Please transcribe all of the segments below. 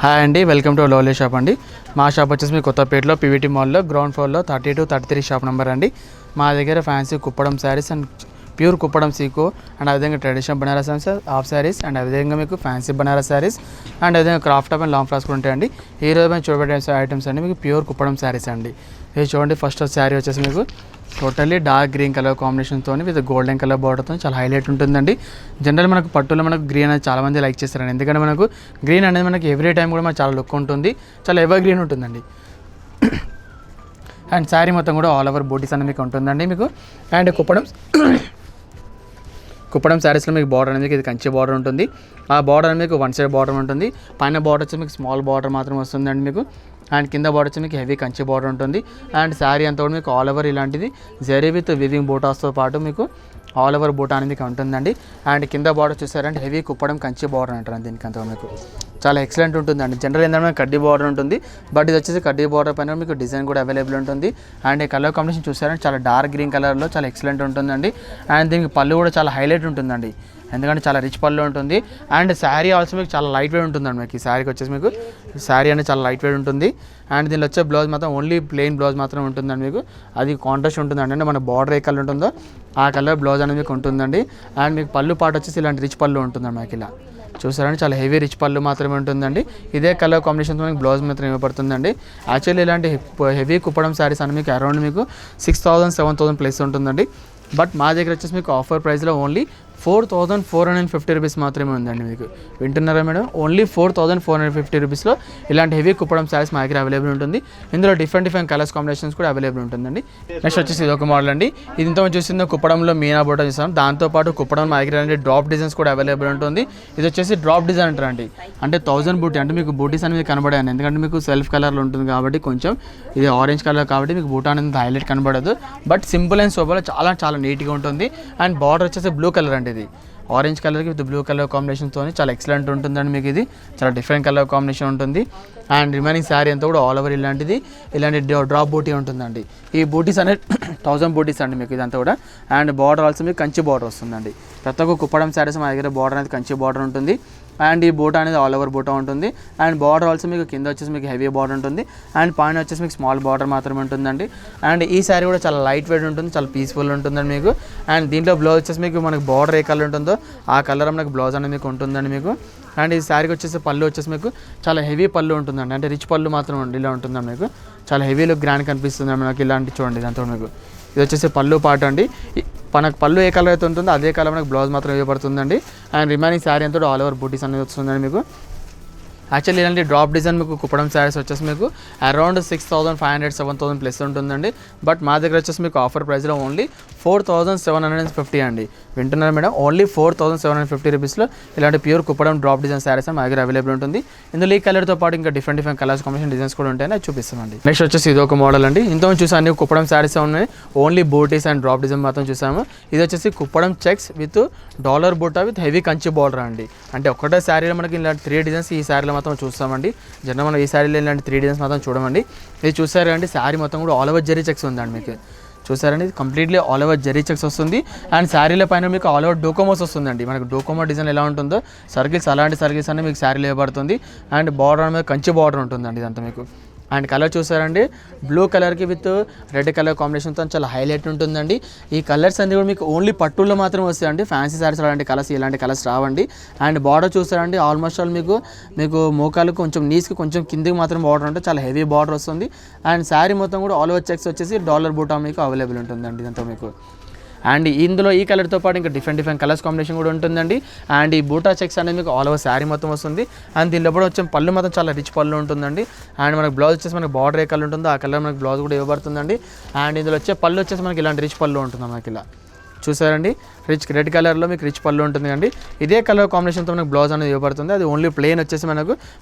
Hi అండి, welcome to lovely shop అండి. మా షాప్ వచ్చేసి మీ కొత్తపేటలో పీవీటీ మాల్లో గ్రౌండ్ ఫ్లోర్లో 32-33 షాప్ నెంబర్ అండి. మా దగ్గర fancy Kuppadam saris and pure Kuppadam సీకో అండ్ అదేవిధంగా traditional Banaras half saris and అదేవిధంగా మీకు ఫ్యాన్సీ బనారస్ శారీస్ అండ్ అదేవిధంగా craft top and long frocks కూడా ఉంటాయండి. ఈ రోజు మేము చూడబడే ఐటమ్స్ అండి మీకు ప్యూర్ కుప్పడం శారీస్ అండి. ఇది చూడండి, ఫస్ట్ శారీ వచ్చేసి మీకు టోటల్లీ డార్క్ గ్రీన్ కలర్ కాంబినేషన్తో విత్ గోల్డెన్ కలర్ బార్డర్తో చాలా హైలైట్ ఉంటుందండి. జనరల్ మనకు పట్టులో మనకు గ్రీన్ అనేది చాలామంది లైక్ చేస్తారండి, ఎందుకంటే మనకు గ్రీన్ అనేది మనకి ఎవ్రీ టైం కూడా మనకు చాలా లుక్ ఉంటుంది, చాలా ఎవర్ గ్రీన్ ఉంటుందండి. అండ్ శారీ మొత్తం కూడా ఆల్ ఓవర్ బూటీస్ అనేది మీకు ఉంటుందండి మీకు. అండ్ కుప్పడం శారీస్లో మీకు బార్డర్ అనేది ఇది కంచి బార్డర్ ఉంటుంది. ఆ బార్డర్ అనేది మీకు వన్ సైడ్ బార్డర్ ఉంటుంది. పైన బార్డర్ వచ్చి మీకు స్మాల్ బార్డర్ మాత్రం వస్తుందండి మీకు. అండ్ కింద బార్డర్ వచ్చి మీకు హెవీ కంచి బార్డర్ ఉంటుంది. అండ్ శారీ అంతా కూడా మీకు ఆల్ ఓవర్ ఇలాంటిది జరీ విత్ వివింగ్ బూటాస్తో పాటు మీకు ఆల్ ఓవర్ బూటా అనేది మీకు ఉంటుందండి. అండ్ కింద బార్డర్ చూసారంటే హెవీ కుప్పడం కంచి బార్డర్ అంటారు. దీనికి అంతా మీకు చాలా ఎక్సలెంట్ ఉంటుందండి. జనరల్ ఏంటంటే కడ్డీ బార్డర్ ఉంటుంది, బట్ ఇది వచ్చేసి కడ్డీ బార్డర్ పైన మీకు డిజైన్ కూడా అవైలబుల్ ఉంటుంది. అండ్ ఈ కలర్ కాంబినేషన్ చూసారంటే చాలా డార్క్ గ్రీన్ కలర్లో చాలా ఎక్సలెంట్ ఉంటుందండి. అండ్ దీనికి పళ్ళు కూడా చాలా హైలైట్ ఉంటుందండి, ఎందుకంటే చాలా రిచ్ పళ్ళు ఉంటుంది. అండ్ శారీ ఆల్సో మీకు చాలా లైట్ వెయిట్ ఉంటుందండి. మీకు ఈ శారీకి వచ్చేసి మీకు శారీ అనేది చాలా లైట్ వెయిట్ ఉంటుంది. అండ్ దీనిలో వచ్చే బ్లౌజ్ మాత్రం ఓన్లీ ప్లెయిన్ బ్లౌజ్ మాత్రం ఉంటుందండి మీకు. అది కాంట్రాస్ట్ ఉంటుందండి, అంటే మన బార్డర్ ఏ కలర్ ఉంటుందో ఆ కలర్ బ్లౌజ్ అనేది మీకు ఉంటుందండి. అండ్ మీకు పళ్ళు పాటు వచ్చేసి ఇలాంటి రిచ్ పళ్ళు ఉంటుందండి మీకు. ఇలా చూసారంటే చాలా హెవీ రిచ్ పళ్ళు మాత్రమే ఉంటుందండి. ఇదే కలర్ కాంబినేషన్తో మీకు బ్లౌజ్ మాత్రం ఇవ్వబడుతుందండి. యాక్చువల్లీ ఇలాంటి హెవీ కుప్పడం శారీస్ అని మీకు అరౌండ్ మీకు 6,000-7,000 ప్లస్ ఉంటుందండి. బట్ మా దగ్గర వచ్చేసి మీకు ఆఫర్ ప్రైస్లో ఓన్లీ 4,450 రూపీస్ మాత్రమే ఉందండి. మీకు వింటున్నారా మేడం? ఓన్లీ 4,450 రూపీస్లో ఇలాంటి హెవీ కుప్పడం శారీస్ మా దగ్గర అవైలబుల్ ఉంటుంది. ఇందులో డిఫరెంట్ కలర్స్ కాంబినేషన్స్ కూడా అవైలబుల్ ఉంటుందండి. నెక్స్ట్ వచ్చేసి ఇది ఒక మోడల్ అండి. ఇది ఇంత చూసిందో కుప్పడంలో మీనా బోటా చూసాం, దాంతోపాటు కుప్పడం మా దగ్గర అంటే డ్రాప్ డిజైన్స్ కూడా అవైలబుల్ ఉంటుంది. ఇది వచ్చేసి డ్రాప్ డిజైన్ అంటారండి, అంటే 1000 బూటీ, అంటే మీకు బూటీస్ అనేది కనబడాయి, ఎందుకంటే మీకు సెల్ఫ్ కలర్లో ఉంటుంది కాబట్టి కొంచెం ఇది ఆరెంజ్ కలర్ కాబట్టి మీకు బూటా అనేది హైలైట్ కనబడదు, బట్ సింపుల్ అండ్ సోబర్లో చాలా నీట్గా ఉంటుంది. అండ్ బార్డర్ వచ్చేసి బ్లూ కలర్ అండి, ఇది ఆరెంజ్ కలర్కి విత్ బ్లూ కలర్ కాంబినేషన్తో చాలా ఎక్సలెంట్ ఉంటుందండి మీకు. ఇది చాలా డిఫరెంట్ కలర్ కాంబినేషన్ ఉంటుంది. అండ్ రిమైనింగ్ శారీ అంతా కూడా ఆల్ ఓవర్ ఇలాంటి డ్రాప్ బూటీ ఉంటుందండి. ఈ బూటీస్ అనేది 1000 బూటీస్ అండి మీకు ఇదంతా కూడా. అండ్ బార్డర్ ఆల్సో మీకు కంచి బార్డర్ వస్తుందండి. ప్రతి ఒక్క కుప్పడం శారీస్ మా దగ్గర బార్డర్ అనేది కంచి బార్డర్ ఉంటుంది. అండ్ ఈ బూటా అనేది ఆల్ ఓవర్ బూటా ఉంటుంది. అండ్ బార్డర్ ఆల్సో మీకు కింద వచ్చేసి మీకు హెవీ బార్డర్ ఉంటుంది. అండ్ పైన వచ్చేసి మీకు స్మాల్ బార్డర్ మాత్రమే ఉంటుందండి. అండ్ ఈ శారీ కూడా చాలా లైట్ వెయిట్ ఉంటుంది, చాలా పీస్ఫుల్ ఉంటుందండి మీకు. అండ్ దీంట్లో బ్లౌజ్ వచ్చేసి మీకు మనకు బార్డర్ ఏ కలర్ ఉంటుందో ఆ కలర్ మనకు బ్లౌజ్ అనేది మీకు ఉంటుందండి మీకు. అండ్ ఈ శారీకి వచ్చేసి పళ్ళు వచ్చేసి మీకు చాలా హెవీ పళ్ళు ఉంటుందండి, అంటే రిచ్ పళ్ళు మాత్రం ఇలా ఉంటుందండి మీకు. చాలా హెవీ లుక్ గ్రాండ్ కనిపిస్తుంది మనకి. ఇలాంటి చూడండి ఇదంతా మీకు. ఇది వచ్చేసి పళ్ళు పాట అండి. మనకు పళ్ళు ఏ కలర్ అయితే ఉంటుందో అదే కలర్ మనకు బ్లౌజ్ మాత్రం ఇవ్వబడుతుందండి. అండ్ రిమైనింగ్ శారీ అంతా ఆల్ ఓవర్ బూటీస్ అనేది వస్తుందండి మీకు. యాక్చువల్లీ ఇలాంటి డ్రాప్ డిజైన్ మీకు కుప్పడం శారీస్ వచ్చేసి మీకు అరౌండ్ 6,500-7,000 ప్లస్ ఉంటుందండి. బట్ మా దగ్గర వచ్చేసి మీకు ఆఫర్ ప్రైస్లో ఓన్లీ 4,750 అండి. వింటున్నారు మేడం? ఓన్లీ 4,750 రూపీస్లో ఇలాంటి pure Kuppadam drop design saris మా దగ్గర అవైలబుల్ ఉంటుంది. ఇందులో ఈ కలర్తో పాటు ఇంకా డిఫరెంట్ కలర్స్ కాంబినేషన్ డిజైన్స్ కూడా ఉంటాయని అది చూపిస్తామండి. నెక్స్ట్ వచ్చేసి ఇది ఒక మోడల్ అండి. ఇంతకుముందు చూసాను అన్ని కుప్పడం శారీస్ ఉన్నాయి, only butis and drop design మాత్రం చూసాము. ఇది వచ్చేసి కుప్పడం చెక్స్ విత్ డాలర్ బూటా విత్ హెవీ కంచి బార్డర్ అండి. అంటే ఒకటే శారీలో మనకి ఇలాంటి 3 డిజైన్స్ ఈ శారీలో మాత్రం చూస్తామండి. జనరల్ మనం ఈ శారీలో ఇలాంటి 3 డిజైన్స్ మాత్రం చూడమండి. ఇది చూసారు అండి, శారీ మొత్తం కూడా ఆల్ ఓవర్ జరీ చెక్స్ ఉందండి మీకు. చూసారండి, completely all over zari checks వస్తుంది. అండ్ శారీల పైన మీకు ఆల్ ఓవర్ డోకోమోస్ వస్తుందండి. మనకు డోకోమో డిజైన్ ఎలా ఉంటుందో సర్కిల్స్, అలాంటి సర్కిల్స్ అన్నీ మీకు శారీలో ఇవ్వబడుతుంది. అండ్ బార్డర్ మీద కంచి బార్డర్ ఉంటుందండి ఇదంతా మీకు. అండ్ కలర్ చూసారండి, బ్లూ కలర్కి విత్ రెడ్ కలర్ కాంబినేషన్తో చాలా హైలైట్ ఉంటుందండి. ఈ కలర్స్ అన్ని కూడా మీకు ఓన్లీ పట్టుల్లో మాత్రం వస్తాయండి. ఫ్యాన్సీ శారీస్ ఇలాంటి కలర్స్ రావండి. అండ్ బార్డర్ చూసారండి, ఆల్మోస్ట్ ఆల్ మీకు మోకాలు కొంచెం నీస్కి కొంచెం కిందికి మాత్రం బార్డర్ ఉంటుంది, చాలా హెవీ బార్డర్ వస్తుంది. అండ్ శారీ మొత్తం కూడా ఆల్ ఓవర్ చెక్స్ వచ్చేసి డాలర్ బూటా మీకు అవైలబుల్ ఉంటుందండి ఇదంతా మీకు. అండ్ ఇందులో ఈ కలర్తో పాటు ఇంకా డిఫరెంట్ కలర్స్ కాంబినేషన్ కూడా ఉంటుందండి. అండ్ ఈ బూటా చెక్స్ అనేది మీకు ఆల్ ఓవర్ శారీ మొత్తం వస్తుంది. అండ్ దీనిలో కూడా వచ్చే పళ్ళు మాత్రం చాలా రిచ్ పళ్ళు ఉంటుందండి. అండ్ మనకు బ్లౌజ్ వచ్చేసి మనకి బార్డర్ ఏ కలర్ ఉంటుందో ఆ కలర్ మనకి బ్లౌజ్ కూడా ఇవ్వబడుతుందండి. అండ్ ఇందులో వచ్చే పళ్ళు వచ్చేసి మనకి ఇలాంటి రిచ్ పళ్ళు ఉంటుంది మనకి. ఇలా చూసారండి, రెడ్ కలర్లో మీకు రిచ్ పళ్ళు ఉంటుంది అండి. ఇదే కలర్ కాంబినేషన్తో మనకు బ్లౌజ్ అనేది ఇవ్వబడుతుంది. అది ఓన్లీ ప్లెయిన్ వచ్చేసి మనకి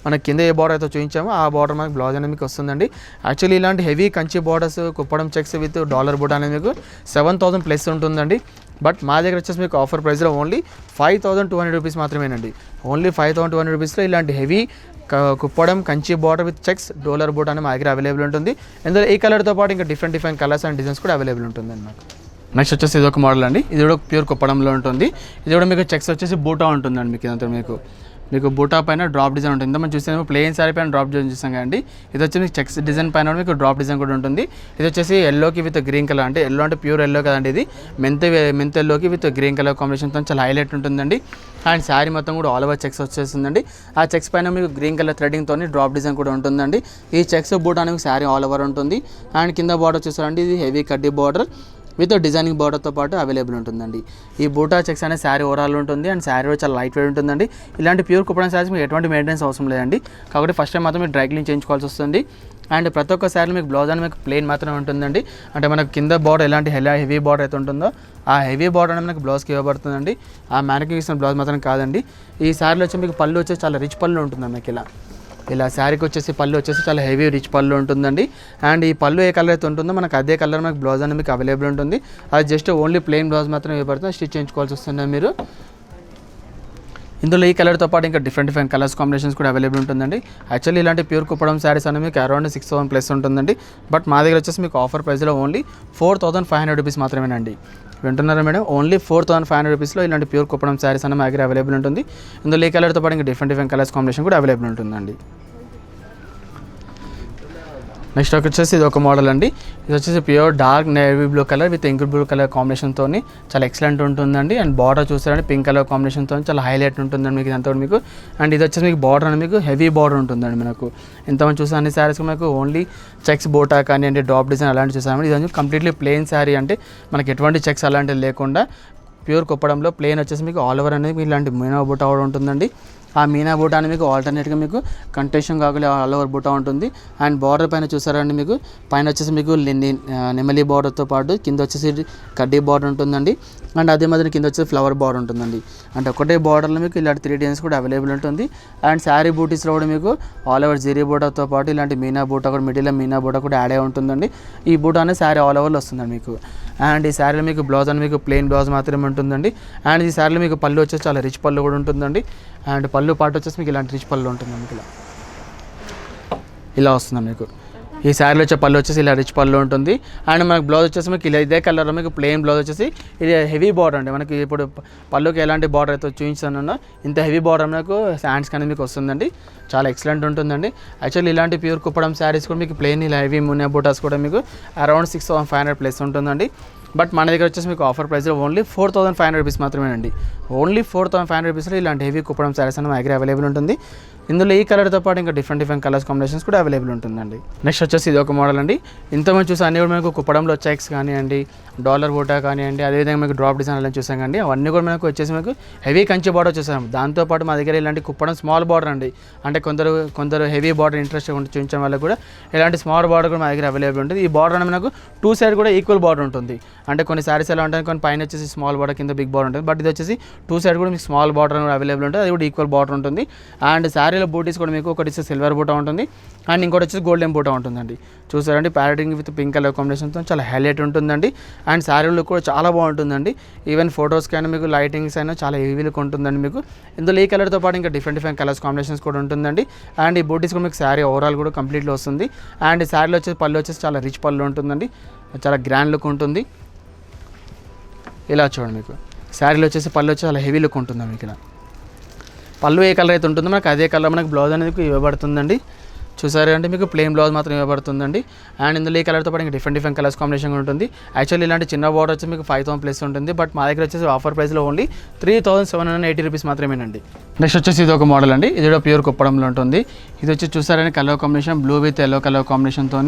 కింద ఏ బార్డర్ అయితే చూపించామో ఆ బార్డర్ మనకి బ్లౌజ్ అనేది మీకు వస్తుందండి. యాక్చువల్లీ ఇలాంటి heavy Kanchi borders Kuppadam checks with dollar బూటా అనేది మీకు 7,000 ప్లస్ ఉంటుందండి. బట్ మా దగ్గర వచ్చేసి మీకు ఆఫర్ ప్రైస్లో ఓన్లీ 5,200 రూపీస్ మాత్రమేనండి. ఓన్లీ 5,200 రూపీస్లో ఇలాంటి heavy Kuppadam Kanchi border with checks డోలర్ బూటా అనేది మా దగ్గర అవైలబుల్ ఉంటుంది. ఇందులో ఈ కలర్తో పాటు ఇంకా డిఫరెంట్ కలర్స్ అండ్ డిజైన్స్ కూడా అవైలబుల్ ఉంటుంది నాకు. నెక్స్ట్ వచ్చేసి ఇది ఒక మోడల్ అండి. ఇది కూడా ప్యూర్ కుప్పడంలో ఉంటుంది. ఇది కూడా మీకు చెక్స్ వచ్చేసి బూటా ఉంటుందండి మీకు. ఇదంతా మీకు మీకు బూటా పైన డ్రాప్ డిజైన్ ఉంటుంది. మనం చూస్తే ప్లెయిన్ సారీ పైన డ్రాప్ డిజైన్ చూసాం కదండి. ఇది వచ్చి మీకు చెక్స్ డిజైన్ పైన మీకు డ్రాప్ డిజైన్ కూడా ఉంటుంది. ఇది వచ్చేసి ఎల్లోకి విత్ గ్రీన్ కలర్, అంటే ఎల్లో అంటే ప్యూర్ ఎల్లో కదండి. ఇది మెంత్ ఎల్లోకి విత్ గ్రీన్ కలర్ కాంబినేషన్తో చాలా హైలైట్ ఉంటుందండి. అండ్ శారీ మొత్తం కూడా ఆల్ ఓవర్ చెక్స్ వచ్చేస్తుందండి. ఆ చెక్స్ పైన మీకు గ్రీన్ కలర్ థ్రెడింగ్తో డ్రాప్ డిజైన్ కూడా ఉంటుందండి. ఈ చెక్స్ బూటా అనేది శారీ ఆల్ ఓవర్ ఉంటుంది. అండ్ కింద బార్డర్ చూసారండి, ఇది హెవీ కడ్డీ బార్డర్ విత్ డిజైనింగ్ బార్డర్తో పాటు అవైలబుల్ ఉంటుందండి. ఈ బూటా చెక్స్ అనే శారీ ఓవరాల్ ఉంటుంది. అండ్ శారీ కూడా చాలా లైట్ వెయిట్ ఉంటుందండి. ఇలాంటి ప్యూర్ కుప్పడం శారీస్ మీకు ఎటువంటి మెయింటెనెన్స్ అవసరం లేదండి. కాబట్టి ఫస్ట్ టైం మాత్రం మీరు డ్రై క్లీన్ చేయించుకోవాల్సి వస్తుంది. అండ్ ప్రతి ఒక్క శారీలో మీకు బ్లౌజ్ అని మీకు ప్లెయిన్ మాత్రమే ఉంటుందండి. అంటే మనకు కింద బార్డర్ ఎలాంటి హెవీ బార్డర్ అయితే ఉంటుందో ఆ హెవీ బార్డర్ అనేది మనకు బ్లౌజ్కి ఇవ్వబడుతుందండి. ఆ మ్యానుకి ఇస్తున్న బ్లౌజ్ మాత్రం కాదండి. ఈ శారీలో వచ్చి మీకు పళ్ళు వచ్చేసి చాలా రిచ్ పళ్ళు ఉంటుంది మీకు ఇలా శారీకి వచ్చేసి పళ్ళు వచ్చేసి చాలా హెవీ రిచ్ పళ్ళు ఉంటుందండి. అండ్ ఈ పళ్ళు ఏ కలర్ అయితే ఉంటుందో మనకు అదే కలర్ మనకు బ్లౌజ్ అనేది మీకు అవైలబుల్ ఉంటుంది. అది జస్ట్ ఓన్లీ ప్లెయిన్ బ్లౌజ్ మాత్రం ఇవ్వబడుతుంది, స్టిచ్ చేయించుకోవాల్సి వస్తుంది మీరు. ఇందులో ఈ కలర్తో పాటు ఇంకా డిఫరెంట్ కలర్స్ కాంబినేషన్స్ కూడా అవైలబుల్ ఉంటుందండి. యాక్చువల్లీ ఇలాంటి ప్యూర్ కుప్పడం శారీస్ అనేవి మీకు అరౌండ్ 6,000 ప్లస్ ఉంటుందండి. బట్ మా దగ్గర వచ్చేసి మీకు ఆఫర్ ప్రైస్లో ఓన్లీ 4,500 రూపీస్ మాత్రమేనండి. వింటున్నారా మేడం? ఓన్లీ 4,500 రూపీస్లో ఇలాంటి ప్యూర్ కుప్పడం శారీస్ అనేవి మా దగ్గర అవైలబుల్ ఉంటుంది. ఇందులో ఈ కలర్తో పాటు ఇంకా డిఫరెంట్ కలర్స్ కాంబినేషన్ కూడా అవైలబుల్ ఉంటుందండి. నెక్స్ట్ వచ్చేసి ఇది ఒక మోడల్ అండి. ఇది వచ్చేసి pure dark navy blue colour with ink blue colour కాంబినేషన్తో చాలా ఎక్సలెంట్ ఉంటుందండి. అండ్ బార్డర్ చూసారండి పింక్ కలర్ కాంబినేషన్తో చాలా హైలైట్ ఉంటుందండి మీకు ఇదంతా మీకు. అండ్ ఇది వచ్చేసి మీకు బార్డర్ అనేది మీకు హెవీ బార్డర్ ఉంటుందండి. మనకు ఇంతమంది చూసే అన్ని శారీస్ మనకు ఓన్లీ చెక్స్ బోటా కానీ అంటే డ్రాప్ డిజైన్ అలాంటివి చూసామండి. ఇది కంప్లీట్లీ ప్లెయిన్ శారీ, అంటే మనకి ఎటువంటి చెక్స్ అలాంటివి లేకుండా ప్యూర్ కుప్పడంలో ప్లెయిన్ వచ్చేసి మీకు ఆల్ ఓవర్ అనేది ఇలాంటి మీనా బూటా కూడా ఉంటుందండి. ఆ మీనా బూటా అని మీకు ఆల్టర్నేట్గా మీకు కంటేషన్ కాకుండా ఆల్ ఓవర్ బూటా ఉంటుంది. అండ్ బార్డర్ పైన చూసారండి మీకు పైన వచ్చేసి మీకు నెమలి బార్డర్తో పాటు కింద వచ్చేసి కడ్డీ బార్డర్ ఉంటుందండి. అండ్ అదే మాదిరి కింద వచ్చేసి ఫ్లవర్ బార్డర్ ఉంటుందండి. అంటే ఒకటే బార్డర్లో మీకు ఇలాంటి 3 డిజైన్స్ కూడా అవైలబుల్ ఉంటుంది. అండ్ శారీ బూటీస్లో కూడా మీకు ఆల్ ఓవర్ జీరీ బూటాతో పాటు ఇలాంటి మీనా బూటా కూడా మిడిల్లో మీనా బూటా కూడా యాడ్ అయి ఉంటుందండి. ఈ బూటా అనేది శారీ ఆల్ ఓవర్లో వస్తుందండి మీకు. అండ్ ఈ శారీలో మీకు బ్లౌజ్ అని మీకు ప్లెయిన్ బ్లౌజ్ మాత్రమే ఉంటుందండి. అండ్ ఈ శారీలో మీకు పళ్ళు వచ్చేసి చాలా రిచ్ పళ్ళు కూడా ఉంటుందండి. అండ్ పళ్ళు పాటు వచ్చేసి మీకు ఇలాంటి రిచ్ పళ్ళు ఉంటుంది మీకు ఇలా వస్తుంది మీకు. ఈ శారీలో వచ్చే పళ్ళు వచ్చేసి ఇలా రిచ్ పళ్ళు ఉంటుంది. అండ్ మనకు బ్లౌజ్ వచ్చేసి మీకు ఇలా ఇదే కలర్లో మీకు ప్లెయిన్ బ్లౌజ్ వచ్చేసి ఇది హెవీ బార్డర్ అండి. మనకి ఇప్పుడు పళ్ళుకి ఎలాంటి బార్డర్ అయితే చూపించానో ఇంత హెవీ బార్డర్ మనకు హ్యాండ్స్ కానీ మీకు వస్తుందండి. చాలా ఎక్సలెంట్ ఉంటుందండి. యాక్చువల్లీ ఇలాంటి ప్యూర్ కుప్పడం శారీస్ కూడా మీకు ప్లెయిన్ ఇలా హెవీ మునియా బూటాస్ కూడా మీకు అరౌండ్ 6,500 ప్లస్ ఉంటుందండి. బట్ మన దగ్గర వచ్చేసి మీకు ఆఫర్ ప్రైస్లో ఓన్లీ 4,500 రూపీస్ మాత్రమేనండి. ఓన్లీ 4,500 రూపీస్లో ఇలాంటి హెవీ కుప్పడం శారీస్ అని మా దగ్గర అవైలబుల్ ఉంటుంది. ఇందులో ఈ కలర్తో పాటు ఇంకా డిఫరెంట్ కలర్స్ కాంబినేషన్స్ కూడా అవైలబుల్ ఉంటుందండి. నెక్స్ట్ వచ్చేసి ఇది ఒక మోడల్ అండి. ఇంతమంది చూసి అన్ని కూడా మనకు కుప్పడంలో చెక్స్ కానివ్వండి, డాలర్ బూటా కానివ్వండి, అదేవిధంగా మీకు డ్రాప్ డిజైన్ అలా చూసాం కండి. అవన్నీ కూడా మనకు వచ్చేసి మీకు హెవీ కంచి బార్డర్ చూసాం. దాంతోపాటు మా దగ్గర ఇలాంటి కుప్పడం స్మాల్ బార్డర్ అండి. అంటే కొందరు హెవీ బార్డర్ ఇంట్రెస్ట్ చూపించడం వల్ల కూడా ఇలాంటి స్మాల్ బార్డర్ కూడా మా దగ్గర అవైలబుల్ ఉంటుంది. ఈ బార్డర్ అనేది మనకు 2 సైడ్ కూడా ఈక్వల్ బార్డర్ ఉంటుంది. అంటే కొన్ని శారీస్ ఎలా ఉంటాయి, కొన్ని పైన వచ్చేసి స్మాల్ బార్డర్ కింద బిగ్ బార్డర్ ఉంటుంది. బట్ ఇది వచ్చేసి 2 సైడ్ కూడా మీకు స్మాల్ బార్డర్ కూడా అవైలబుల్ ఉంటుంది. అది కూడా ఈక్వల్ బార్డర్ ఉంటుంది. అండ్ శారీలో బూటీస్ కూడా మీకు ఒకటి సిల్వర్ బూటా ఉంటుంది. అండ్ ఇంకోటి వచ్చేసి గోల్డెన్ బూటా ఉంటుందండి. చూసారండి ప్యారెటింగ్ విత్ పింక్ కలర్ కాంబినేషన్తో చాలా హైలైట్ ఉంటుందండి. అండ్ శారీ లుక్ కూడా చాలా బాగుంటుందండి. ఈవెన్ ఫొటోస్కి అయినా మీకు లైటింగ్స్ అయినా చాలా హెవీ లుక్ ఉంటుందండి మీకు. ఇందులో ఈ కలర్తో పాటు ఇంకా డిఫరెంట్ కలర్స్ కాంబినేషన్స్ కూడా ఉంటుందండి. అండ్ ఈ బూటీస్ కూడా మీకు శారీ ఓవరాల్ కూడా కంప్లీట్లో వస్తుంది. అండ్ ఈ శారీలో వచ్చేసి పళ్ళు వచ్చేసి చాలా రిచ్ పళ్ళు ఉంటుందండి. చాలా గ్రాండ్ లుక్ ఉంటుంది. ఇలా చూడండి మీకు శారీలో వచ్చేసి పళ్ళు వచ్చి చాలా హెవీ లుక్ ఉంటుంది మీకు. ఇలా పళ్ళు ఏ కలర్ అయితే ఉంటుందో మనకు అదే కలర్ మనకు బ్లౌజ్ అనేది ఇవ్వబడుతుందండి. చూసారు అంటే మీకు ప్లెయిన్ బ్లౌజ్ మాత్రం ఇవ్వబడుతుందండి. అండ్ ఇందులో ఈ కలర్తో పాటు ఇంకా డిఫరెంట్ కలర్స్ కాంబినేషన్ ఉంటుంది. యాక్చువల్లీ ఇలాంటి చిన్న బార్డర్ వచ్చి మీకు 5,000 ప్లస్ ఉంటుంది. బట్ మా దగ్గర వచ్చేసి ఆఫర్ ప్రైస్లో ఓన్లీ 3,780 రూపీస్ మాత్రమేనండి. నెక్స్ట్ వచ్చేసి ఇది ఒక మోడల్ అండి. ఇది కూడా ప్యూర్ కుప్పడంలో ఉంటుంది. ఇది వచ్చి చూసారని colour combination blue with yellow colour కాంబినేషన్తో.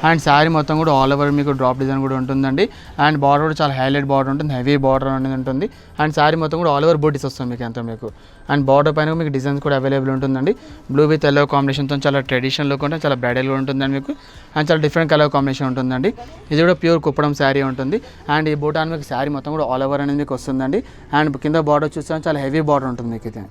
అండ్ శారీ మొత్తం కూడా ఆల్ ఓవర్ మీకు డ్రాప్ డిజైన్ కూడా ఉంటుందండి. అండ్ బార్డర్ కూడా చాలా హైలైట్ బార్డర్ ఉంటుంది, హెవీ బార్డర్ అనేది ఉంటుంది. అండ్ శారీ మొత్తం కూడా ఆల్ ఓవర్ బూటీస్ వస్తుంది మీకు అంతా మీకు. అండ్ బార్డర్ పైన మీకు డిజైన్స్ కూడా అవైలబుల్ ఉంటుందండి. బ్లూ విత్ ఎల్లో కాంబినేషన్తో చాలా ట్రెడిషనల్ లుక్ ఉంటుంది, చాలా బ్రైడల్గా ఉంటుందండి మీకు. అండ్ చాలా డిఫరెంట్ కలర్ కాంబినేషన్ ఉంటుందండి. ఇది కూడా ప్యూర్ కుప్పడం శారీ ఉంటుంది. అండ్ ఈ బూటాన్ మీకు శారీ మొత్తం కూడా ఆల్ ఓవర్ అనేది మీకు వస్తుందండి. అండ్ కింద బార్డర్ చూస్తే చాలా హెవీ బార్డర్ ఉంటుంది మీకు. ఇది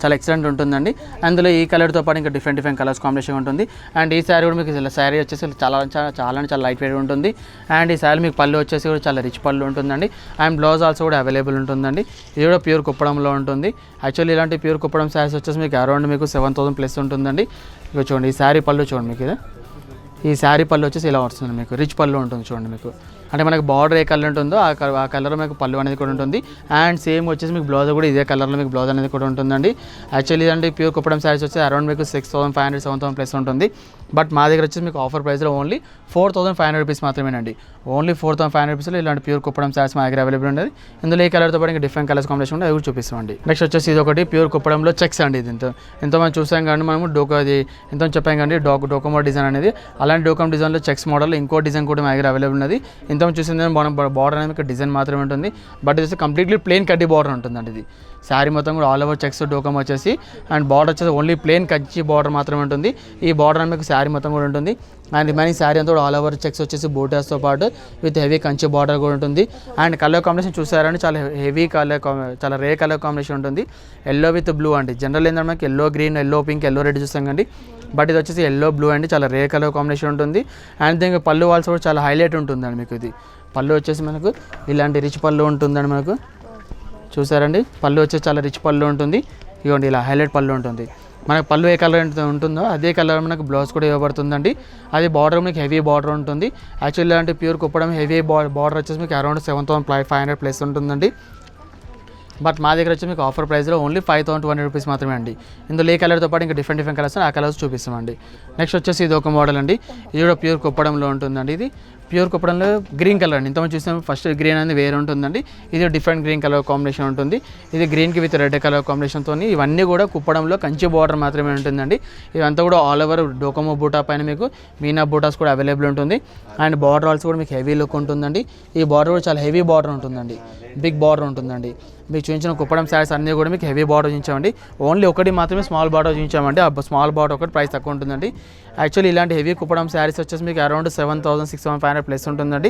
చాలా ఎక్సలెంట్ ఉంటుందండి. అందులో ఈ కలర్తో పాటు ఇంకా డిఫరెంట్ కలర్స్ కాంబినేషన్ ఉంటుంది. అండ్ ఈ శారీ కూడా మీకు శారీ వచ్చేసి చాలా లైట్ వెయిట్ ఉంటుంది. అండ్ ఈ శారీ మీకు పళ్ళు వచ్చేసి కూడా చాలా రిచ్ పళ్ళు ఉంటుందండి. అండ్ బ్లౌజ్ ఆల్సో కూడా అవైలబుల్ ఉంటుందండి. ఇది కూడా ప్యూర్ కుప్పడంలో ఉంటుంది. యాక్చువల్లీ ఇలాంటి ప్యూర్ కుప్పడం శారీస్ వచ్చేసి మీకు అరౌండ్ మీకు 7,000 ప్లస్ ఉంటుందండి. ఇక చూడండి ఈ శారీ పళ్ళు చూడండి మీకు. ఇది ఈ శారీ పళ్ళు వచ్చేసి ఇలా వస్తుంది మీకు, రిచ్ పళ్ళు ఉంటుంది చూడండి మీకు. అంటే మనకి బార్డర్ ఏ కలర్ ఉంటుందో ఆ కలర్ మీకు పళ్ళు అనేది కూడా ఉంటుంది. అండ్ సేమ్ వచ్చేసి మీకు బ్లౌజ్ కూడా ఇదే కలర్లో మీకు బ్లౌజ్ అనేది కూడా ఉంటుందండి. యాక్చువల్లీ ఇదంటే ప్యూర్ కుప్పడం శారీస్ వచ్చి అరౌండ్ మీకు 6500 7,000 ప్లస్ ఉంటుంది. బట్ మా దగ్గర వచ్చేసి మీకు ఆఫర్ ప్రైస్లో ఓన్లీ 4,500 రూపీస్ మాత్రమేనండి. ఓన్లీ 4,500 రూపీస్లో ఇలాంటి ప్యూర్ కుప్పడం శారీస్ మా దగ్గర అవైలబుల్ ఉంటుంది. ఇందులో ఈ కలర్తో పాటు ఇంకా డిఫరెంట్ కలర్స్ కాంబినేషన్ ఉంటే అవి చూపిస్తామండి. నెక్స్ట్ వచ్చేసి ఇది ఒకటి ప్యూర్ కుప్పడంలో చెక్స్ అండి. ఇది ఎంతో మనం చూసాం కానీ మనము ఎంతో చెప్పాం కానీ డోకోమో డిజైన్ అనేది, అలాంటి డోకోమో డిజైన్లో చెక్స్ మోడల్ ఇంకో డిజైన్ కూడా మా దగ్గర అవైలబుల్ ఉన్నది. ఇంత చూసింది మనం బార్డర్ అనేది డిజైన్ మాత్రమే ఉంటుంది. బట్ ఇది కంప్లీట్లీ ప్లెయిన్ కడ్డీ బార్డర్ ఉంటుందండి. ఇది శారీ మొత్తం కూడా ఆల్ ఓవర్ చెక్స్ డోకమ్ వచ్చేసి అండ్ బార్డర్ వచ్చేసి ఓన్లీ ప్లెయిన్ కంచి బార్డర్ మాత్రమే ఉంటుంది. ఈ బార్డర్ అనేది మీకు శారీ మొత్తం కూడా ఉంటుంది. అండ్ రిమైనింగ్ శారీ అంతా కూడా ఆల్ ఓవర్ చెక్స్ వచ్చేసి బూటాస్తో పాటు విత్ హెవీ కంచి బార్డర్ కూడా ఉంటుంది. అండ్ కలర్ కాంబినేషన్ చూసారంటే చాలా హెవీ కలర్, చాలా రే కలర్ కాంబినేషన్ ఉంటుంది. ఎల్లో విత్ బ్లూ అండి. జనరల్ ఏంటంటే మనకి yellow green, yellow pink, yellow red చూస్తాం కండి. బట్ ఇది వచ్చేసి ఎల్లో బ్లూ అండి, చాలా రే కలర్ కాంబినేషన్ ఉంటుంది. అండ్ దీనికి పళ్ళు వాల్స్ కూడా చాలా హైలైట్ ఉంటుందండి మీకు. ఇది పళ్ళు వచ్చేసి మనకు ఇలాంటి రిచ్ పళ్ళు ఉంటుందండి మనకు. చూసారండి పళ్ళు వచ్చేసి చాలా రిచ్ పళ్ళు ఉంటుంది. ఇదిగోండి ఇలా హైలైట్ పళ్ళు ఉంటుంది. మనకు పళ్ళు ఏ కలర్ ఉంటుందో అదే కలర్ మనకు బ్లౌజ్ కూడా ఇవ్వబడుతుందండి. అది బార్డర్ మీకు హెవీ బార్డర్ ఉంటుంది. యాక్చువల్లీ ఇలాంటి ప్యూర్ కుప్పడం హెవీ బార్డర్ వచ్చేసి మీకు అరౌండ్ 7,500 ప్లస్ ఉంటుందండి. బట్ మా దగ్గర వచ్చి మీకు ఆఫర్ ప్రైస్లో ఓన్లీ 5,200 రూపీస్ మాత్రమే అండి. ఇందులో ఏ కలర్తో పాటు ఇంకా డిఫరెంట్ కలర్స్ ఆ కలర్స్ చూపిస్తామండి. నెక్స్ట్ వచ్చేసి ఇది ఒక మోడల్ అండి. ఇది కూడా ప్యూర్ కుప్పడంలో ఉంటుందండి. ఇది ప్యూర్ కుప్పడంలో గ్రీన్ కలర్ అండి. ఇంతమంది చూసాం ఫస్ట్ గ్రీన్ అనేది వేరే ఉంటుందండి. ఇది డిఫరెంట్ గ్రీన్ కలర్ కాంబినేషన్ ఉంటుంది. ఇది గ్రీన్కి విత్ రెడ్ కలర్ కాంబినేషన్తో ఇవన్నీ కూడా కుప్పడంలో కంచి బార్డర్ మాత్రమే ఉంటుందండి. ఇదంతా కూడా ఆల్ ఓవర్ డోకోమో బూటా పైన మీకు మీనా బూటాస్ కూడా అవైలబుల్ ఉంటుంది. అండ్ బార్డర్ ఆల్సో కూడా మీకు హెవీ లుక్ ఉంటుందండి. ఈ బార్డర్ కూడా చాలా హెవీ బార్డర్ ఉంటుందండి, బిగ్ బార్డర్ ఉంటుందండి. మీకు చూపించిన కుప్పడం శారీస్ అన్నీ కూడా మీకు హెవీ బార్డర్ చూపించామండి. ఓన్లీ ఒకటి మాత్రమే స్మాల్ బార్డర్ చూపించామండి. ఆ స్మాల్ బార్డర్ ఒకటి ప్రైస్ తక్కువ ఉంటుందండి. యాక్చువల్లీ ఇలాంటి హెవీ కుప్పడం శారీస్ వచ్చేసి మీకు అరౌండ్ 7,600 ప్లస్ ఉంటుందండి.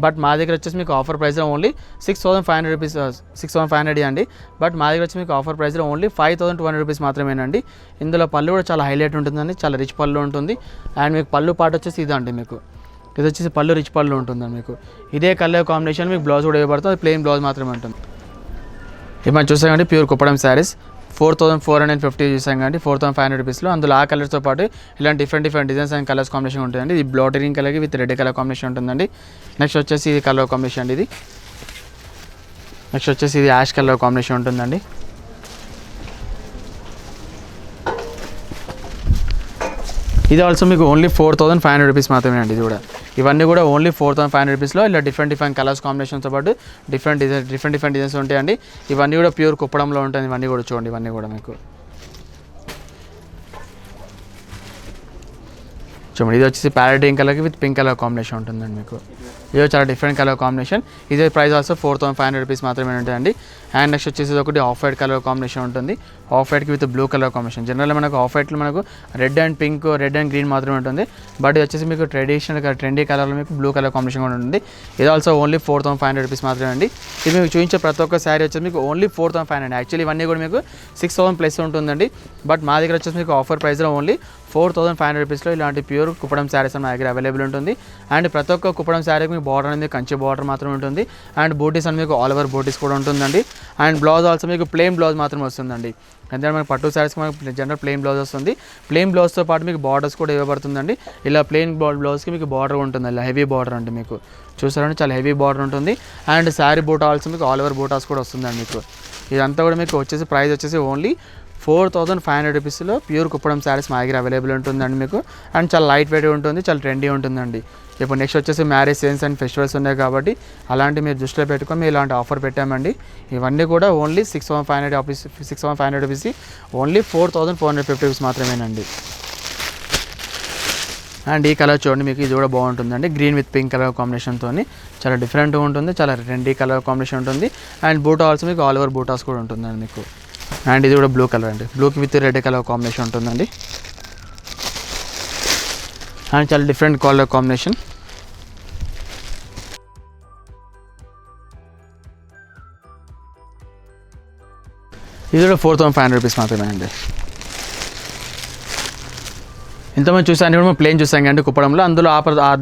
బట్ మా దగ్గర వచ్చేసి మీకు ఆఫర్ ప్రైస్లో ఓన్లీ 6,500 రూపీస్ 6,500 అండి. బట్ మా దగ్గర వచ్చి మీకు ఆఫర్ ప్రైస్లో ఓన్లీ 5,200 రూపీస్ మాత్రమేనండి. ఇందులో పళ్ళు కూడా చాలా హైలైట్ ఉంటుందండి, చాలా రిచ్ పళ్ళు ఉంటుంది. అండ్ మీకు పళ్ళు పాటు వచ్చేసి ఇదండి మీకు, ఇది వచ్చేసి పళ్ళు రిచ్ పళ్ళు ఉంటుందండి మీకు. ఇదే కలర్ కాంబినేషన్ మీకు బ్లౌజ్ కూడా ఇవ్వబడుతుంది. ప్లెయిన్ బ్లౌజ్ మాత్రమే ఉంటుంది. ఇది మనం చూసాం కండి ప్యూర్ కుప్పడం శారీస్ 4,450 చూసాం కండి 4,500 రూపీస్లో. అందులో ఆ కలర్స్తో పాటు ఇలాంటి different designs and colours combination ఉంటుందండి. ఇది బ్లూ గ్రీన్ కలర్కి విత్ రెడ్ కలర్ కాంబినేషన్ ఉంటుందండి. నెక్స్ట్ వచ్చేసి ఇది కలర్ కాంబినేషన్ అండి. ఇది నెక్స్ట్ వచ్చేసి ఇది యాష్ కలర్ కాంబినేషన్ ఉంటుందండి. ఇది ఆల్సో మీకు ఓన్లీ 4,500 రూపీస్ మాత్రమే అండి. ఇది కూడా ఇవన్నీ కూడా ఓన్లీ 4,500 రూపీస్లో ఇలా డిఫరెంట్ కలర్స్ కాంబినేషన్తో పాటు డిఫరెంట్ డిజైన్స్ ఉంటాయండి. ఇవన్నీ కూడా ప్యూర్ కుప్పడంలో ఉంటాయి. ఇవన్నీ కూడా చూడండి, ఇవన్నీ కూడా మీకు చూడండి. ఇది వచ్చేసి ప్యారెట్ గ్రీన్ కలర్కి విత్ పింక్ కలర్ కాంబినేషన్ ఉంటుందండి మీకు. ఇది చాలా డిఫరెంట్ కలర్ కాంబినేషన్. ఇదే ప్రైస్ ఆల్సో 4,500 రూపీస్ మాత్రమే ఉంటాయండి. అండ్ నెక్స్ట్ వచ్చేసి ఒకటి ఆఫ్ వైట్ కలర్ కాంబినేషన్ ఉంటుంది. ఆఫ్ వైట్కి విత్ బ్లూ కలర్ కాంబినేషన్. జనరల్గా మనకు ఆఫ్ వైట్లో మనకు red and pink, red and green మాత్రమే ఉంటుంది. బట్ ఇది వచ్చేసి మీకు ట్రెండీ కలర్లో మీకు బ్లూ కలర్ కాంబినేషన్ కూడా ఉంటుంది. ఇది ఆల్సో ఓన్లీ 4,500 రూపీస్ మాత్రమే అండి. ఇది మీకు చూపించే ప్రతి ఒక్క శారీ వచ్చేసి మీకు ఓన్లీ 4,500. యాక్చువల్లీ ఇవన్నీ కూడా మీకు 6,000 ప్లస్ ఉంటుందండి. బట్ మా దగ్గర వచ్చేసి మీకు ఆఫర్ ప్రైస్లో ఓన్లీ 4,500 రూపీస్లో ఇలాంటి ప్యూర్ కుప్పడం శారీస్ మా దగ్గర అవైలబుల్ ఉంటుంది. అండ్ ప్రతి ఒక్క కుప్పడం శారీకి మీకు బార్డర్ అనేది కంచి బార్డర్ మాత్రమే ఉంటుంది. అండ్ బూటీస్ అని మీకు ఆల్ ఓవర్ బూటీస్ కూడా ఉంటుందండి. అండ్ బ్లౌజ్ ఆల్సో మీకు ప్లెయిన్ బ్లౌజ్ మాత్రమే వస్తుందండి. ఎందుకంటే మనకి పట్టు శారీస్కి మనకి జనరల్ ప్లెయిన్ బ్లౌజ్ వస్తుంది. ప్లెయిన్ బ్లౌజ్తో పాటు మీకు బార్డర్స్ కూడా ఇవ్వబడుతుందండి. ఇలా ప్లెయిన్ బ్లౌజ్కి మీకు బార్డర్ ఉంటుంది, ఇలా హెవీ బార్డర్ అంటే మీకు చూసారంటే చాలా హెవీ బార్డర్ ఉంటుంది. అండ్ శారీ బూటా ఆల్సో మీకు ఆల్ ఓవర్ బూటాస్ కూడా వస్తుందండి మీకు. ఇదంతా కూడా మీకు వచ్చేసి ప్రైస్ వచ్చేసి ఓన్లీ 4,500 రూపీస్లో ప్యూర్ కుప్పడం శారీస్ మా దగ్గర అవైలబుల్ ఉంటుందండి మీకు. అండ్ చాలా లైట్ వెయిట్ ఉంటుంది, చాలా ట్రెండీ ఉంటుందండి. ఇప్పుడు నెక్స్ట్ వచ్చేసి మ్యారేజ్ సీజన్స్ అండ్ ఫెస్టివల్స్ ఉన్నాయి కాబట్టి అలాంటి మీరు దృష్టిలో పెట్టుకొని మేము ఇలాంటి ఆఫర్ పెట్టామండి. ఇవన్నీ కూడా ఓన్లీ 6,500 రూపీస్, ఓన్లీ 4,450 రూపీస్ మాత్రమేనండి. అండ్ ఈ కలర్ చూడండి మీకు, ఇది కూడా బాగుంటుందండి. గ్రీన్ విత్ పింక్ కలర్ కాంబినేషన్తో చాలా డిఫరెంట్గా ఉంటుంది, చాలా ట్రెండీ కలర్ కాంబినేషన్ ఉంటుంది. అండ్ బూటా ఆల్సో మీకు ఆల్ ఓవర్ బూటాస్ కూడా ఉంటుందండి మీకు. అండ్ ఇది కూడా బ్లూ కలర్ అండి, బ్లూకి విత్ రెడ్ కలర్ కాంబినేషన్ ఉంటుందండి. అండ్ చాలా డిఫరెంట్ కలర్ కాంబినేషన్. ఇది కూడా 4,500 రూపీస్ మాత్రమే అండి. ఇంతమంది చూసాను కూడా ప్లేన్ చూసాం అండి కుప్పడంలో. అందులో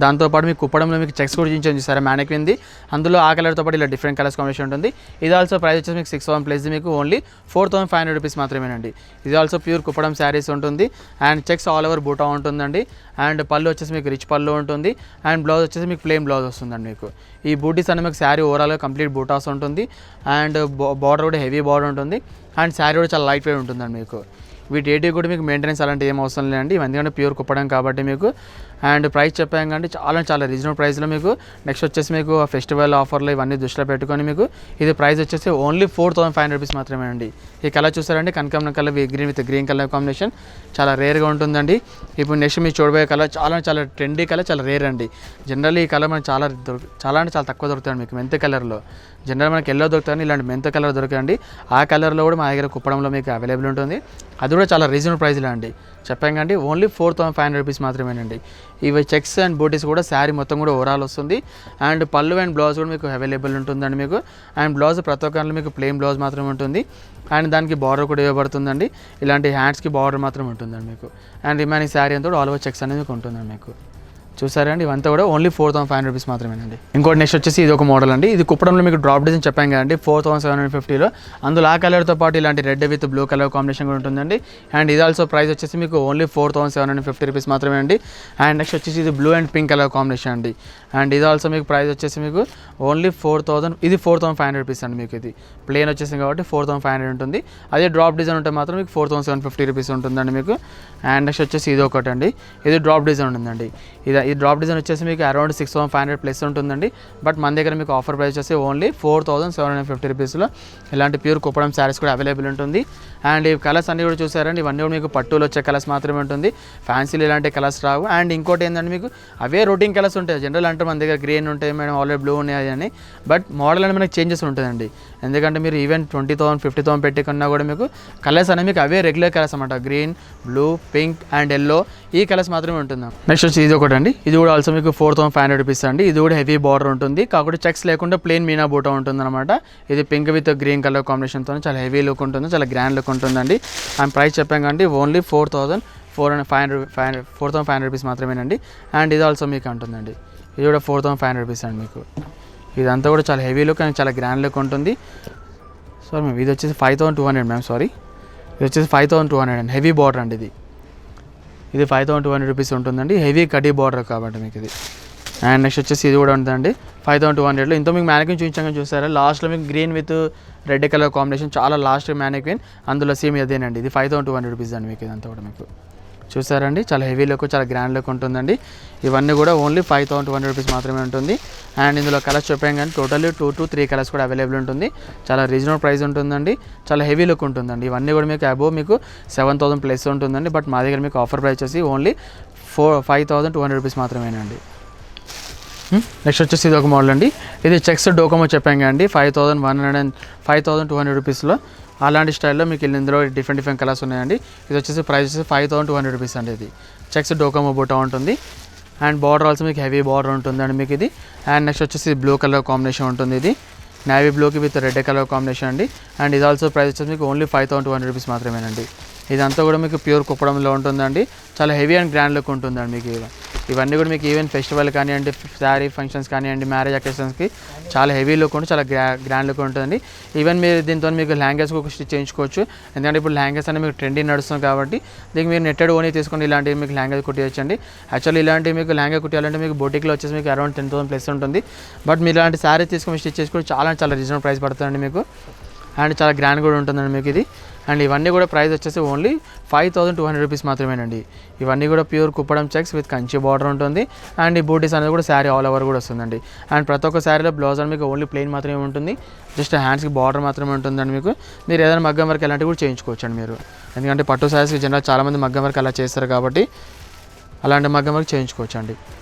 దాంతోపాటు మీకు కుప్పడంలో మీకు చెక్స్ కూడా చూసారా మ్యానిక్విన్ది. అందులో ఆ కలర్తో పాటు ఇలా డిఫరెంట్ కలర్స్ కాంబినేషన్ ఉంటుంది. ఇది ఆల్సో ప్రైస్ వచ్చేసి మీకు 6,000 ప్లస్ మీకు ఓన్లీ 4,500 రూపీస్ మాత్రమేనండి. ఇది ఆల్సో ప్యూర్ కుప్పడం శారీస్ ఉంటుంది అండ్ చెక్స్ ఆల్ ఓవర్ బూటా ఉంటుందండి. అండ్ పళ్ళు వచ్చేసి మీకు రిచ్ పళ్ళు ఉంటుంది అండ్ బ్లౌజ్ వచ్చేసి మీకు ప్లెయిన్ బ్లౌజ్ వస్తుందండి. మీకు ఈ బూటీస్ అనేది మీకు శారీ ఓవరాల్గా కంప్లీట్ బూటాస్ ఉంటుంది అండ్ బార్డర్ కూడా హెవీ బార్డర్ ఉంటుంది అండ్ శారీ కూడా చాలా లైట్ వెయిట్ ఉంటుందండి. మీకు వీటి కూడా మీకు మెయింటెనెన్స్ అలాంటి ఏం అవసరం లేదండి. ఇవన్నీ ప్యూర్ కుప్పడం కాబట్టి మీకు అండ్ ప్రైస్ చెప్పాం కానీ చాలా రీజనబుల్ ప్రైస్లో మీకు. నెక్స్ట్ వచ్చేసి మీకు ఫెస్టివల్ ఆఫర్లో ఇవన్నీ దృష్టిలో పెట్టుకొని మీకు ఇది ప్రైస్ వచ్చేసి ఓన్లీ 4,500 రూపీస్ మాత్రమే అండి. ఈ కలర్ చూసారండి కనకాంబరం కలర్ గ్రీన్ కలర్ కాంబినేషన్ చాలా రేర్గా ఉంటుందండి. ఇప్పుడు నెక్స్ట్ మీరు చూడబోయే కలర్ చాలా ట్రెండీ కలర్, చాలా రేర్ అండి. జనరల్లీ ఈ కలర్ మనకి చాలా అంటే చాలా తక్కువ దొరుకుతాయండి మీకు మెంత కలర్లో. జనరల్ మనకి ఎల్లో దొరుకుతాయి, ఇలాంటి మెంత కలర్ దొరకండి. ఆ కలర్లో కూడా మా దగ్గర కుప్పడంలో మీకు అవైలబుల్ ఉంటుంది. అది కూడా చాలా రీజనబుల్ ప్రైస్లో అండి. చెప్పాం కండి ఓన్లీ 4,500 రూపీస్ మాత్రమేనండి. ఇవి చెక్స్ అండ్ బూటీస్ కూడా శారీ మొత్తం కూడా ఓవరాల్ వస్తుంది అండ్ పళ్ళు అండ్ బ్లౌజ్ కూడా మీకు అవైలబుల్ ఉంటుందండి మీకు. అండ్ బ్లౌజ్ ప్రతి ఒక్కరిలో మీకు ప్లెయిన్ బ్లౌజ్ మాత్రమే ఉంటుంది అండ్ దానికి బార్డర్ కూడా ఇవ్వబడుతుందండి. ఇలాంటి హ్యాండ్స్కి బార్డర్ మాత్రం ఉంటుందండి మీకు. అండ్ రిమైనింగ్ శారీ అంతా కూడా ఆల్ ఓవర్ చెక్స్ అనేది మీకు ఉంటుందండి మీకు. చూసారండి ఇవంతా కూడా ఓన్లీ 4,500 రూపీస్ మాత్రమేనండి. ఇంకోటి నెక్స్ట్ వచ్చేసి ఇది ఒక మోడల్ అండి. ఇది కుప్పడంలో మీకు డ్రాప్ డిజైన్ చెప్పాం కదండి 4,750లో. అందులో ఆ కలర్తో పాటు ఇలాంటి red with blue colour combination కూడా ఉంటుందండి. అండ్ ఇది ఆల్సో ప్రైస్ వచ్చేసి మీకు ఓన్లీ 4,750 రూపీస్ మాత్రమే అండి. అండ్ నెక్స్ట్ వచ్చేసి ఇది blue and pink colour combination అండి. అండ్ ఇది ఆల్సో మీకు ప్రైస్ వచ్చేసి మీకు ఓన్లీ 4,000, ఇది 4,500 రూపీస్ అండి. మీకు ఇది ప్లేన్ వచ్చేసింది కాబట్టి 4,500 ఉంటుంది. అదే డ్రాప్ డిజైన్ ఉంటే మాత్రం మీకు 4,750 రూపీస్ ఉంటుందండి మీకు. అండ్ నెక్స్ట్ వచ్చేసి ఇది ఒకటి అండి, ఇది డ్రాప్ డిజైన్ ఉంటుందండి. ఈ డ్రాప్ డిజైన్ వచ్చేసి మీకు అరౌండ్ 6,500 ప్లస్ ఉంటుందండి. బట్ మన దగ్గర మీకు ఆఫర్ ప్రైస్ వచ్చేసి ఓన్లీ 4,750 రూపీస్లో ఇలాంటి ప్యూర్ కుప్పడం శారీస్ కూడా అవైలబుల్ ఉంటుంది. అండ్ ఈ కలర్స్ అన్నీ కూడా చూసారండి, ఇవన్నీ కూడా మీకు పట్టులో వచ్చే కలర్స్ మాత్రమే ఉంటుంది. ఫ్యాన్సీలు ఇలాంటి కలర్స్ రావు. అండ్ ఇంకోటి ఏంటంటే మీకు అవే రొటీన్ కలర్స్ ఉంటాయి. జనరల్ అంటే మన దగ్గర గ్రీన్ ఉంటాయి మేడం, ఆల్రెడీ బ్లూ ఉన్నాయి అని. బట్ మోడల్ అనేది మనకి చేంజెస్ ఉంటుందండి. ఎందుకంటే మీరు ఈవెన్ 20,000 50,000 పెట్టుకున్నా కూడా మీకు కలర్స్ అనేవి మీకు అవే రెగ్యులర్ కలర్స్ అనమాట. Green, blue, pink and yellow ఈ కలర్స్ మాత్రమే ఉంటుంది. నెక్స్ట్ వచ్చి ఇది ఒకటి అండి, ఇది కూడా ఆల్సో మీకు 4,500 రూపీస్ అండి. ఇది కూడా హెవీ బార్డర్ ఉంటుంది, కాకపోతే చెక్స్ లేకుండా ప్లెయిన్ మీనా బూటా ఉంటుంది అనమాట. ఇది పింక్ విత్ గ్రీన్ కలర్ కాంబినేషన్తో చాలా హెవీ లుక్ ఉంటుంది, చాలా గ్రాండ్ లుక్ ఉంటుందండి. అండ్ ప్రైస్ చెప్పాం కండి ఓన్లీ 4,500 రూపీస్ మాత్రమేనండి. అండ్ ఇది ఆల్సో మీకు ఉంటుందండి, ఇది కూడా 4,500 రూపీస్ అండి మీకు. ఇదంతా కూడా చాలా హెవీ లుక్ అండ్ చాలా గ్రాండ్ లుక్ ఉంటుంది. సారీ మ్యామ్, ఇది వచ్చేసి 5,200 మ్యామ్, సారీ ఇది వచ్చేసి 5,200 అండి. హెవీ బార్డర్ అండి ఇది 5,200 రూపీస్ ఉంటుందండి. హెవీ కడ్డీ బార్డర్ కాబట్టి మీకు ఇది. అండ్ నెక్స్ట్ వచ్చేసి ఇది కూడా ఉంటుందండి 5,200లో. ఇంత మీకు మ్యానిక్విన్ చూపించాక చూసారా, లాస్ట్లో మీకు green with red colour combination చాలా లాస్ట్ మ్యానిక్విన్, అందులో సేమ్ అదేనండి. ఇది 5,200 రూపీస్ అండి మీకు. ఇదంతా కూడా మీకు చూసారండి చాలా హెవీ లుక్, చాలా గ్రాండ్ లుక్ ఉంటుందండి. ఇవన్నీ కూడా ఓన్లీ 5,200 రూపీస్ మాత్రమే ఉంటుంది. అండ్ ఇందులో కలర్స్ చెప్పాం కానీ టోటల్లీ 2 to 3 కలర్స్ కూడా అవైలబుల్ ఉంటుంది. చాలా రీజనబుల్ ప్రైస్ ఉంటుందండి, చాలా హెవీ లుక్ ఉంటుందండి. ఇవన్నీ కూడా మీకు అబోవ్ మీకు 7,000 ప్లస్ ఉంటుందండి. బట్ మా దగ్గర మీకు ఆఫర్ ప్రైస్ వచ్చి ఓన్లీ 5,200 రూపీస్ మాత్రమేనండి. నెక్స్ట్ వచ్చేసి ఇది ఒక మోడల్ అండి, ఇది చెక్స్ డోకోమో చెప్పాం కదండి 5,200 రూపీస్లో. అలాంటి స్టైల్లో మీకు ఇందులో డిఫరెంట్ కలర్స్ ఉన్నాయండి. ఇది వచ్చేసి ప్రైస్ వచ్చేసి 5,200 రూపీస్ అండి. ఇది చెక్స్ డోకోమో బూటా ఉంటుంది అండ్ బార్డర్ ఆల్సో మీకు హెవీ బార్డర్ ఉంటుందండి మీకు ఇది. అండ్ నెక్స్ట్ వచ్చేసి బ్లూ కలర్ కాంబినేషన్ ఉంటుంది, ఇది నేవీ బ్లూకి విత్ రెడ్ కలర్ కాంబినేషన్ అండి. అండ్ ఇది ఆల్సో ప్రైస్ వచ్చేసి మీకు ఓన్లీ 5,200 రూపీస్ మాత్రమేనండి. ఇదంతా కూడా మీకు ప్యూర్ కుప్పడంలో ఉంటుందండి, చాలా హెవీ అండ్ గ్రాండ్ లుక్ ఉంటుందండి మీకు. ఇవన్నీ కూడా మీకు ఈవెన్ ఫెస్టివల్ కానివ్వండి, శారీ ఫంక్షన్స్ కానివ్వండి, మ్యారేజ్ అకేషన్స్కి చాలా హెవీ లుక్ ఉంటుంది, చాలా గ్రాండ్ లుక్ ఉంటుందండి. ఈవెన్ మీరు దీంతో మీకు లెహంగాస్ కూడా స్టిచ్ చేయించుకోవచ్చు. ఎందుకంటే ఇప్పుడు లెహంగాస్ అనేది మీకు ట్రెండింగ్ నడుస్తుంది కాబట్టి దీనికి మీరు నెట్టెడ్ ఓనీ తీసుకొని ఇలాంటివి మీకు లెహంగా కుట్టియచ్చండి. యాక్చువల్లీ ఇలాంటివి మీకు లెహంగా కుట్టియాలంటే మీకు బొటిక్లో వచ్చేసి మీకు అరౌండ్ 10,000 ప్లస్ ఉంటుంది. బట్ మీరు ఇలాంటి శారీ తీసుకొని స్టిచ్ చేసుకుని చాలా రీజనబుల్ ప్రైస్ పడుతుందండి మీకు. అండ్ చాలా గ్రాండ్ కూడా ఉంటుందండి మీకు ఇది. అండ్ ఇవన్నీ కూడా ప్రైస్ వచ్చేసి ఓన్లీ 5,200 రూపీస్ మాత్రమేనండి. ఇవన్నీ కూడా pure Kuppadam checks with Kanchi border ఉంటుంది. అండ్ ఈ బూటీస్ అనేది కూడా శారీ ఆల్ ఓవర్ కూడా వస్తుందండి. అండ్ ప్రతి ఒక్క శారీలో బ్లౌజ్ అని మీకు ఓన్లీ ప్లెయిన్ మాత్రమే ఉంటుంది, జస్ట్ హ్యాండ్స్కి బార్డర్ మాత్రమే ఉంటుందండి మీకు. మీరు ఏదైనా మగ్గం వర్క్ అలాంటివి కూడా చేయించుకోవచ్చు అండి మీరు. ఎందుకంటే పట్టు శారీస్కి జనరల్ చాలామంది మగ్గం వర్క్ అలా చేస్తారు కాబట్టి అలాంటి మగ్గం వర్క్ చేయించుకోవచ్చు అండి.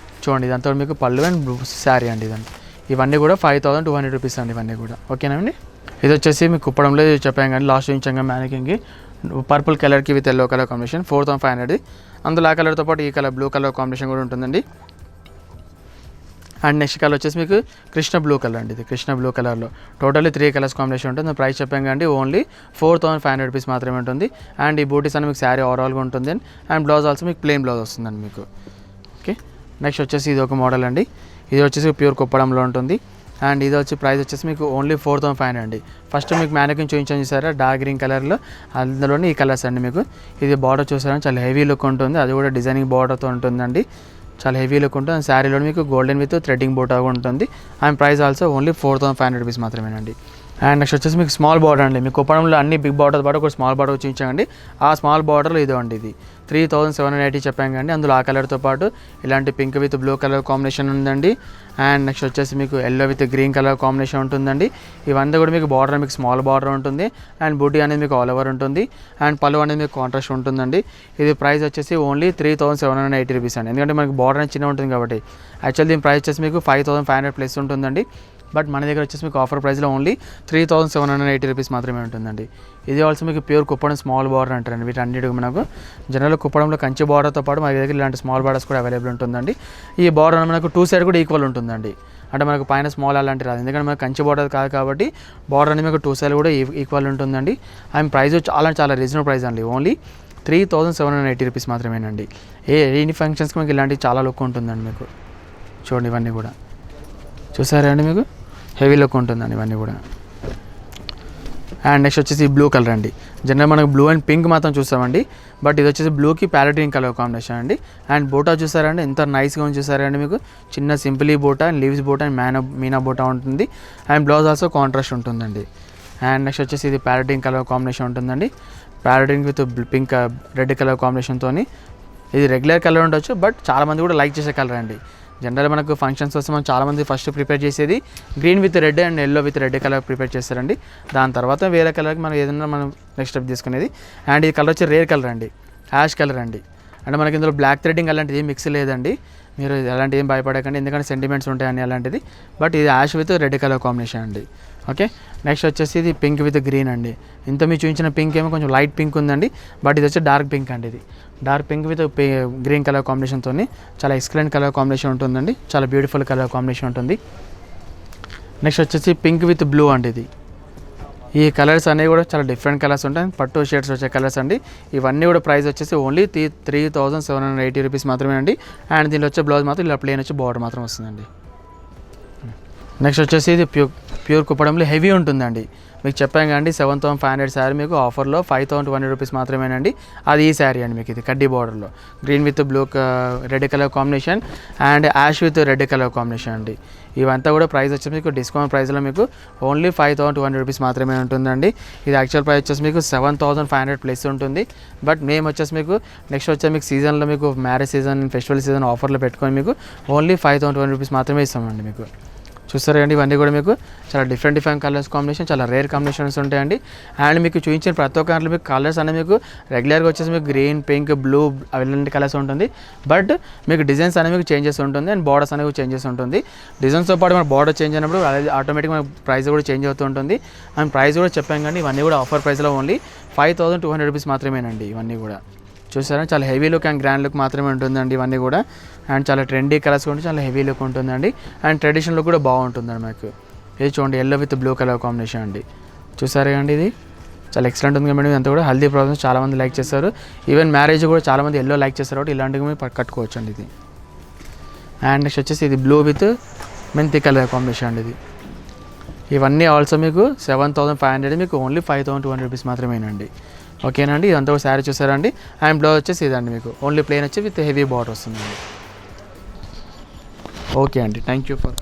చూడండి ఇదంతా మీకు పళ్ళు అండ్ శారీ అండి. ఇదంతా ఇవన్నీ కూడా 5,200 రూపీస్ అండి ఇవన్నీ కూడా. ఓకేనా అండి. ఇది వచ్చేసి మీకు కుప్పడంలో చెప్పాం కానీ లాస్ట్ చూపించాం మ్యానికింగ్కి పర్పుల్ కలర్కి విత్ ఎల్లో కలర్ కాంబినేషన్ 4,500. అందులో ఆ కలర్తో పాటు ఈ కలర్ బ్లూ కలర్ కాంబినేషన్ కూడా ఉంటుందండి. అండ్ నెక్స్ట్ కలర్ వచ్చేసి మీకు కృష్ణ బ్లూ కలర్ అండి. ఇది కృష్ణ బ్లూ కలర్లో టోటల్లీ 3 కలర్స్ కాంబినేషన్ ఉంటుంది. ప్రైస్ చెప్పాం కండి ఓన్లీ 4500 రూపీస్ మాత్రమే ఉంటుంది. అండ్ ఈ బూటీస్ అని మీకు శారీ ఓవరాల్గా ఉంటుంది. అండ్ బ్లౌజ్ ఆల్సో మీకు ప్లెయిన్ బ్లౌజ్ వస్తుందండి మీకు. ఓకే, నెక్స్ట్ వచ్చేసి ఇది ఒక మోడల్ అండి. ఇది వచ్చేసి ప్యూర్ కుప్పడంలో ఉంటుంది. అండ్ ఇది వచ్చి ప్రైస్ వచ్చేసి మీకు ఓన్లీ 4500 అండి. ఫస్ట్ మీకు మ్యానకిన్ చూపించాను చూసారా డార్క్ గ్రీన్ కలర్లో, అందులోనే ఈ కలర్స్ అండి మీకు. ఇది బార్డర్ చూసారా చాలా హెవీ లుక్ ఉంటుంది, అది కూడా డిజైనింగ్ బార్డర్తో ఉంటుందండి. చాలా హెవీ లుక్ ఉంటుంది. అండ్ శారీలో మీకు గోల్డెన్ విత్ థ్రెడ్డింగ్ బూటా ఉంటుంది. And price also only 4500 rupees మాత్రమేనండి. అండ్ నెక్స్ట్ వచ్చేసి మీకు స్మాల్ బార్డర్ అండి. మీకు కుప్పడంలో అన్ని బిగ్ బార్డర్ పాటు ఒక స్మాల్ బార్డర్ చూపించామండి. ఆ స్మాల్ బార్డర్లో ఇదో అండి, ఇది 3780 చెప్పాం కండి. అందులో ఆ కలర్తో పాటు ఇలాంటి pink with blue colour combination ఉందండి. అండ్ నెక్స్ట్ వచ్చేసి మీకు yellow with green colour combination ఉంటుందండి. ఇవంతా కూడా మీకు బార్డర్ మీకు స్మాల్ బార్డర్ ఉంటుంది. అండ్ బూటీ అనేది మీకు ఆల్ ఓవర్ ఉంటుంది. అండ్ పళ్ళు అనేది మీకు కాంట్రాస్ట్ ఉంటుందండి. ఇది ప్రైస్ వచ్చేసి ఓన్లీ 3780 రూపీస్ అండి. ఎందుకంటే మనకి బార్డర్ అనేది చిన్న ఉంటుంది కాబట్టి. యాక్చువల్లీ దీని ప్రైస్ వచ్చేసి మీకు 5500 ప్లస్ ఉంటుందండి. బట్ మన దగ్గర వచ్చేసి మీకు ఆఫర్ ప్రైస్లో ఓన్లీ 3780 రూపీస్ మాత్రమే ఉంటుందండి. ఇది ఆల్సో మీకు ప్యూర్ కుప్పడం స్మాల్ బార్డర్ అంటారండి. వీటన్నిటికి మనకు జనరల్ కుప్పడంలో కంచి బార్డర్తో పాటు మన దగ్గర ఇలాంటి స్మాల్ బార్డర్స్ కూడా అవైలబుల్ ఉంటుందండి. ఈ బార్డర్ మనకు 2 సైడ్ కూడా ఈక్వల్ ఉంటుందండి. అంటే మనకు పైన స్మాల్ అలాంటి రాదు, ఎందుకంటే మనకు కంచి బార్డర్ కాదు కాబట్టి బార్డర్ అనేది మీకు 2 సైడ్ కూడా ఈక్వల్ ఉంటుందండి. అండ్ ప్రైస్ చాలా రీజనబుల్ ప్రైస్ అండి. ఓన్లీ 3780 రూపీస్ మాత్రమేనండి. ఎన్ని ఫంక్షన్స్కి మీకు ఇలాంటివి చాలా లుక్ ఉంటుందండి మీకు. చూడండి ఇవన్నీ కూడా చూసారా అండి, మీకు హెవీ లుక్ ఉంటుందండి ఇవన్నీ కూడా. అండ్ నెక్స్ట్ వచ్చేసి బ్లూ కలర్ అండి. జనరల్ మనకు బ్లూ అండ్ పింక్ మాత్రం చూస్తామండి. బట్ ఇది వచ్చేసి బ్లూకి ప్యారెట్ గ్రీన్ కలర్ కాంబినేషన్ అండి. అండ్ బూటా చూసారండి ఎంత నైస్గా ఉంది చూసారండి మీకు. చిన్న సింపులీ బూటా అండ్ లీవ్స్ బూటా అండ్ మీనా బూటా ఉంటుంది. అండ్ బ్లౌజ్ ఆల్సో కాంట్రాస్ట్ ఉంటుందండి. అండ్ నెక్స్ట్ వచ్చేసి ఇది ప్యారెట్ గ్రీన్ కలర్ కాంబినేషన్ ఉంటుందండి. Parrot green with pink red colour కాంబినేషన్తో. ఇది రెగ్యులర్ కలర్ ఉండొచ్చు, బట్ చాలామంది కూడా లైక్ చేసే కలర్ అండి. జనరల్ మనకు ఫంక్షన్స్ వస్తే మనం చాలామంది ఫస్ట్ ప్రిపేర్ చేసేది green with red and yellow with red colour prepare చేస్తారండి. దాని తర్వాత వేరే కలర్కి మనం ఏదైనా మనం నెక్స్ట్ స్టెప్ తీసుకునేది. అండ్ ఈ కలర్ వచ్చి రేర్ కలర్ అండి, యాష్ కలర్ అండి. అంటే మనకి ఇందులో బ్లాక్ థ్రెడ్డింగ్ అలాంటిది ఏం మిక్స్ లేదండి. మీరు అలాంటి ఏం భయపడకండి, ఎందుకంటే సెంటిమెంట్స్ ఉంటాయని అలాంటిది. బట్ ఇది ash with red colour combination అండి. ఓకే, నెక్స్ట్ వచ్చేసి ఇది పింక్ విత్ గ్రీన్ అండి. ఇంత మీరు చూపించిన పింక్ ఏమో కొంచెం లైట్ పింక్ ఉందండి. బట్ ఇది వచ్చి డార్క్ పింక్ అండి. ఇది dark pink with green colour కాంబినేషన్తో చాలా ఎక్సలెంట్ కలర్ కాంబినేషన్ ఉంటుందండి. చాలా బ్యూటిఫుల్ కలర్ కాంబినేషన్ ఉంటుంది. నెక్స్ట్ వచ్చేసి పింక్ విత్ బ్లూ అండి. ఇది ఈ కలర్స్ అనేవి కూడా చాలా డిఫరెంట్ కలర్స్ ఉంటాయి, పట్టు షేడ్స్ వచ్చే కలర్స్ అండి. ఇవన్నీ కూడా ప్రైస్ వచ్చేసి ఓన్లీ 3780 రూపీస్ మాత్రమే అండి. అండ్ దీనిలో వచ్చే బ్లౌజ్ మాత్రం ఇలా ప్లేన్ వచ్చి బార్డర్ మాత్రం వస్తుందండి. నెక్స్ట్ వచ్చేసి ఇది ప్యూర్ కుప్పడంలో హెవీ ఉంటుందండి. మీకు చెప్పాం కండి 7500 శారీ మీకు ఆఫర్లో 5200 రూపీస్ మాత్రమేనండి. అది ఈ శారీ అండి మీకు. ఇది కడ్డీ బార్డర్లో green with blue red colour combination and ash with red colour combination అండి. ఇవంతా కూడా ప్రైస్ వచ్చి మీకు డిస్కౌంట్ ప్రైస్లో మీకు ఓన్లీ 5200 రూపీస్ మాత్రమే ఉంటుందండి. ఇది యాక్చువల్ ప్రైస్ వచ్చేసి మీకు 7500 ప్లస్ ఉంటుంది. బట్ మేము వచ్చేసి మీకు నెక్స్ట్ వచ్చే మీకు సీజన్లో మీకు మ్యారేజ్ సీజన్ ఫెస్టివల్ సీజన్ ఆఫర్లో పెట్టుకొని మీకు ఓన్లీ 5200 రూపీస్ మాత్రమే ఇస్తామండి మీకు. చూస్తారు అండి ఇవన్నీ కూడా మీకు చాలా డిఫరెంట్ కలర్స్ కాంబినేషన్, చాలా రేర్ కాంబినేషన్స్ ఉంటాయండి. అండ్ మీకు చూపించిన ప్రతి ఒక్క దాంట్లో మీకు కలర్స్ అనేది మీకు రెగ్యులర్గా వచ్చేసి మీకు గ్రీన్ పింక్ బ్లూ అలాంటి కలర్స్ ఉంటుంది. బట్ మీకు డిజైన్స్ అనేవి మీకు చేంజెస్ ఉంటుంది అండ్ బార్డర్స్ అనేవి చేంజెస్ ఉంటుంది. డిజైన్స్తో పాటు మన బార్డర్ చేంజ్ అయినప్పుడు ఆటోమేటిక్గా మన ప్రైస్ కూడా చేంజ్ అవుతూ ఉంటుంది. అండ్ ప్రైస్ కూడా చెప్పాం కానీ ఇవన్నీ కూడా ఆఫర్ ప్రైస్లో ఓన్లీ 5200 రూపీస్ మాత్రమేనండి. ఇవన్నీ కూడా చూసారా చాలా heavy look and grand look మాత్రమే ఉంటుందండి ఇవన్నీ కూడా. అండ్ చాలా ట్రెండీ కలర్స్ కూడా చాలా హెవీ లుక్ ఉంటుందండి. అండ్ ట్రెడిషనల్ లుక్ కూడా బాగుంటుందండి మనకు. ఇది చూడండి yellow with blue colour combination అండి. చూసారా అండి ఇది చాలా ఎక్సలెంట్ ఉంది మేడం. ఇదంతా కూడా హల్దీ ప్రోగ్రామ్స్ చాలామంది లైక్ చేస్తారు. ఈవెన్ మ్యారేజ్ కూడా చాలామంది ఎల్లో లైక్ చేస్తారు కాబట్టి ఇలాంటివి మీరు కట్టుకోవచ్చు అండి ఇది. అండ్ నెక్స్ట్ వచ్చేసి ఇది బ్లూ విత్ మెంతి కలర్ కాంబినేషన్ అండి. ఇది ఇవన్నీ ఆల్సో మీకు 7500 మీకు ఓన్లీ 5200 రూపీస్ మాత్రమేనండి. ఓకేనండి, ఇదంతా కూడా శారీ చూసారండి. అండ్ బ్లౌజ్ వచ్చేసి ఇదండి మీకు ఓన్లీ ప్లెయిన్ వచ్చి విత్ హెవీ బార్డర్ వస్తుందండి. ఓకే అండి, థ్యాంక్ యూ ఫర్